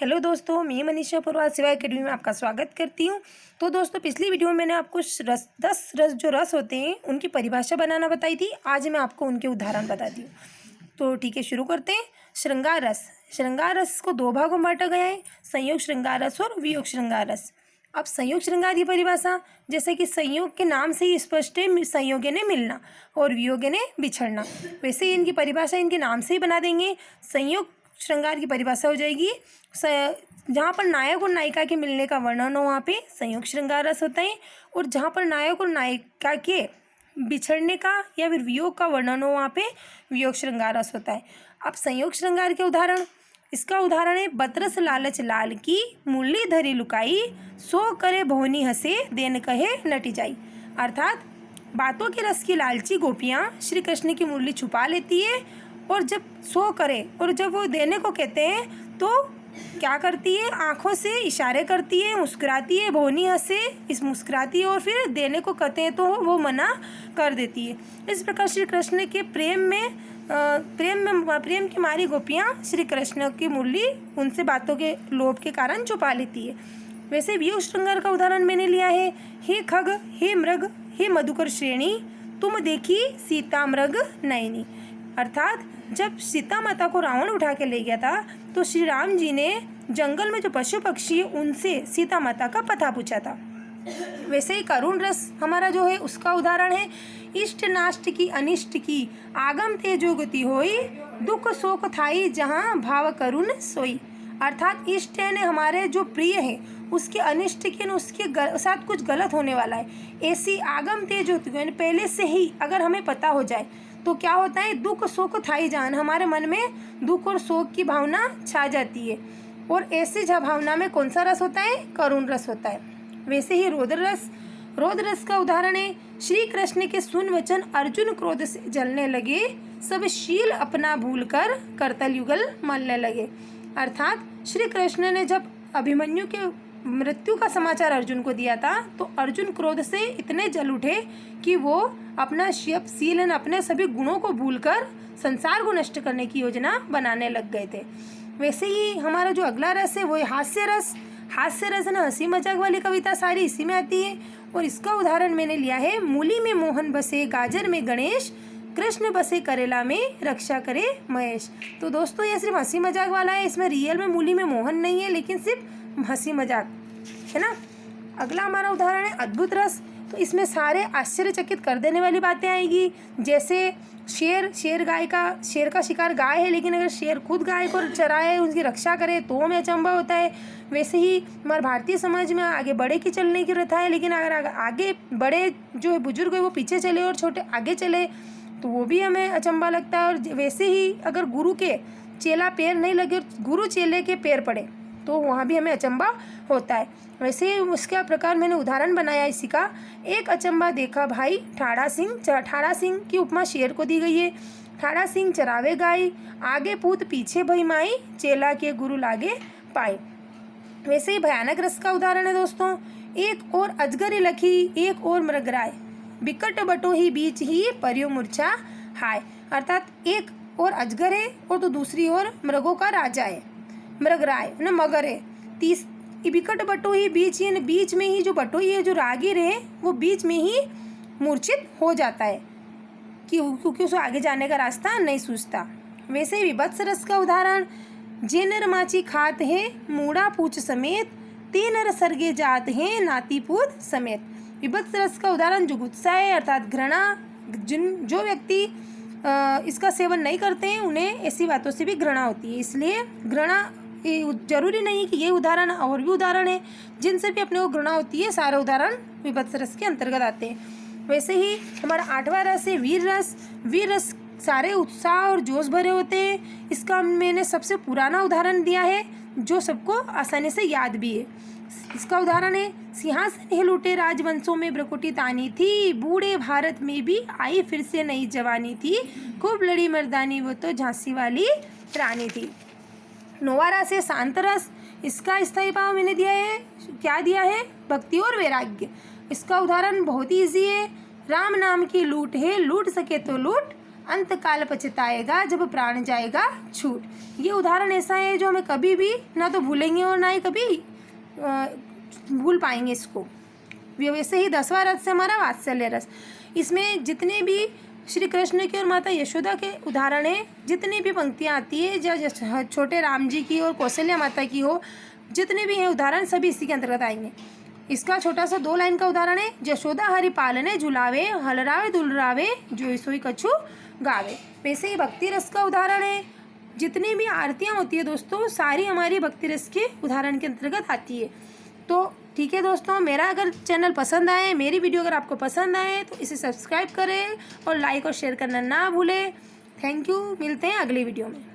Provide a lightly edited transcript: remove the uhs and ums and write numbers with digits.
Hello दोस्तों, मैं मनीषा पुरवाल सेवा एकेडमी में आपका स्वागत करती हूँ। तो दोस्तों, पिछली वीडियो में मैंने आपको 10 जो रस होते हैं उनकी परिभाषा बनाना बताई थी। आज मैं आपको उनके उदाहरण बताती हूँ। तो ठीक है, शुरू करते हैं। श्रृंगार रस। श्रृंगार रस को दो भागों में बांटा गया है, संयोग श्रृंगार रस और वियोग श्रृंगार रस। अब संयोग श्रृंगार की परिभाषा, जैसे कि संयोग के नाम से ही स्पष्ट है, संयोगे ने मिलना और वियोगे ने बिछड़ना। वैसे ही इनकी परिभाषा इनके नाम से ही बना देंगे। संयोग श्रृंगार की परिभाषा हो जाएगी, जहाँ पर नायक और नायिका के मिलने का वर्णन हो वहाँ पे संयोग श्रृंगार रस होता है, और जहाँ पर नायक और नायिका के बिछड़ने का या फिर वियोग का वर्णन हो वहाँ पे वियोग श्रृंगार रस होता है। अब संयोग श्रृंगार के उदाहरण, इसका उदाहरण है, बतरस लालच लाल की मुरली धरी लुकाई, सो करे भोनी हंसे देन कहे नटी जाई। अर्थात बातों के रस की लालची गोपियाँ श्री कृष्ण की मुरली छुपा लेती है, और जब सो करे और जब वो देने को कहते हैं तो क्या करती है, आंखों से इशारे करती है, मुस्कुराती है, भोनी हंसे इस मुस्कुराती है, और फिर देने को कहते हैं तो वो मना कर देती है। इस प्रकार श्री कृष्ण के प्रेम की मारी गोपियाँ श्री कृष्ण की मुरली उनसे बातों के लोभ के कारण छुपा लेती है। वैसे वियोग श्रृंगार का उदाहरण मैंने लिया है, हे खग, हे मृग, हे मधुकर श्रेणी, तुम देखी सीता मृग नयनी। अर्थात जब सीता माता को रावण उठा के ले गया था तो श्री राम जी ने जंगल में जो पशु पक्षी उनसे सीता माता का पता पूछा था। वैसे ही करुण रस हमारा जो है उसका उदाहरण है, इष्ट नाष्ट की अनिष्ट की आगम तेजो गति होई, दुख शोक थाई जहाँ भाव करुण सोई। अर्थात इष्ट है ने हमारे जो प्रिय है उसके अनिष्ट के उसके साथ कुछ गलत होने वाला है, ऐसी आगम तेज होती है, पहले से ही अगर हमें पता हो जाए तो क्या होता है, दुख शोक थाई जान, हमारे मन में दुख और शोक की भावना छा जाती है। और ऐसी भावना में कौन सा रस होता है, करुण रस होता है। वैसे ही रौद्र रस। रौद्र रस का उदाहरण है, श्री कृष्ण के सुन वचन अर्जुन क्रोध से जलने लगे, सब शील अपना भूल कर करतल युगल मलने लगे। अर्थात श्री कृष्ण ने जब अभिमन्यु के मृत्यु का समाचार अर्जुन को दिया था तो अर्जुन क्रोध से इतने जल उठे कि वो अपना शील अपने सभी गुणों को भूलकर संसार को नष्ट करने की योजना बनाने लग गए थे। वैसे ही हमारा जो अगला रस है वो है हास्य रस। हास्य रस ना हंसी मजाक वाली कविता सारी इसी में आती है, और इसका उदाहरण मैंने लिया है, मूली में मोहन बसे गाजर में गणेश, कृष्ण बसे करेला में रक्षा करे महेश। तो दोस्तों ये सिर्फ हंसी मजाक वाला है, इसमें रियल में मूली में मोहन नहीं है, लेकिन सिर्फ हंसी मजाक है ना। अगला हमारा उदाहरण है अद्भुत रस। तो इसमें सारे आश्चर्यचकित कर देने वाली बातें आएगी, जैसे शेर का शिकार गाय है, लेकिन अगर शेर खुद गाय को चराए उसकी रक्षा करे तो हमें अचंभा होता है। वैसे ही हमारे भारतीय समाज में आगे बड़े की चलने की प्रथा है, लेकिन अगर आगे बड़े जो है बुजुर्ग है वो पीछे चले और छोटे आगे चले तो वो भी हमें अचंभा लगता है। और वैसे ही अगर गुरु के चेला पैर नहीं लगे और गुरु चेले के पैर पड़े तो वहाँ भी हमें अचंभा होता है। वैसे ही उसका प्रकार मैंने उदाहरण बनाया इसी का, एक अचंभा देखा भाई ठाड़ा सिंह की उपमा शेर को दी गई है। ठाड़ा सिंह चरावे गाय, आगे पूत पीछे भई माई, चेला के गुरु लागे पाए। वैसे ही भयानक रस का उदाहरण है दोस्तों, एक और अजगर लखी एक और मृगराय, बिकट बटो ही बीच ही परियो मूर्छा हाय। अर्थात एक और अजगर है और तो दूसरी ओर मृगों का राजा है, मृगराय न मगर है। बिकट बटोही बीच में ही जो बटोही है जो रागीर है वो बीच में ही मूर्छित हो जाता है क्योंकि उसे आगे जाने का रास्ता नहीं सूझता। वैसे ही विभत्स रस का उदाहरण, जे नर माची खात है मूड़ा पूछ समेत, ते नर सर्गे जात है नाती पूत समेत। विभत्स रस का उदाहरण जुगुत्सा है, अर्थात घृणा। जो व्यक्ति इसका सेवन नहीं करते हैं उन्हें ऐसी बातों से भी घृणा होती है, इसलिए घृणा जरूरी नहीं कि ये उदाहरण, और भी उदाहरण है जिनसे भी अपने को घृणा होती है, सारे उदाहरण विभत्स रस के अंतर्गत आते हैं। वैसे ही हमारा 8वां रस है वीर रस। वीर रस सारे उत्साह और जोश भरे होते हैं। इसका मैंने सबसे पुराना उदाहरण दिया है जो सबको आसानी से याद भी है। इसका उदाहरण है, सिंहासन हिल उठे राजवंशों में ब्रकुटी तानी थी, बूढ़े भारत में भी आई फिर से नई जवानी थी, खूब लड़ी मर्दानी वो तो झांसी वाली रानी थी। 9वां रस है शांत रस। इसका स्थायी भाव मैंने दिया है, क्या दिया है, भक्ति और वैराग्य। इसका उदाहरण बहुत ही ईजी है, राम नाम की लूट है, लूट सके तो लूट, अंत काल पछताएगा जब प्राण जाएगा छूट। ये उदाहरण ऐसा है जो हमें कभी भी ना तो भूलेंगे और ना ही कभी भूल पाएंगे इसको। वैसे ही 10वां रस से हमारा वात्सल्य रस। इसमें जितने भी श्री कृष्ण की और माता यशोदा के उदाहरण हैं, जितनी भी पंक्तियाँ आती है जो छोटे राम जी की और कौशल्या माता की हो, जितने भी हैं उदाहरण सभी इसी के अंतर्गत आएंगे। इसका छोटा सा 2 लाइन का उदाहरण है, यशोदा हरि पालने झुलावे हलरावे दुलरावे जो सोई कछु गावे। वैसे ही भक्ति रस का उदाहरण है, जितनी भी आरतियाँ होती है दोस्तों सारी हमारी भक्ति रस के उदाहरण के अंतर्गत आती है। तो ठीक है दोस्तों, मेरा अगर चैनल पसंद आए, मेरी वीडियो अगर आपको पसंद आए तो इसे सब्सक्राइब करें और लाइक और शेयर करना ना भूलें। थैंक यू, मिलते हैं अगली वीडियो में।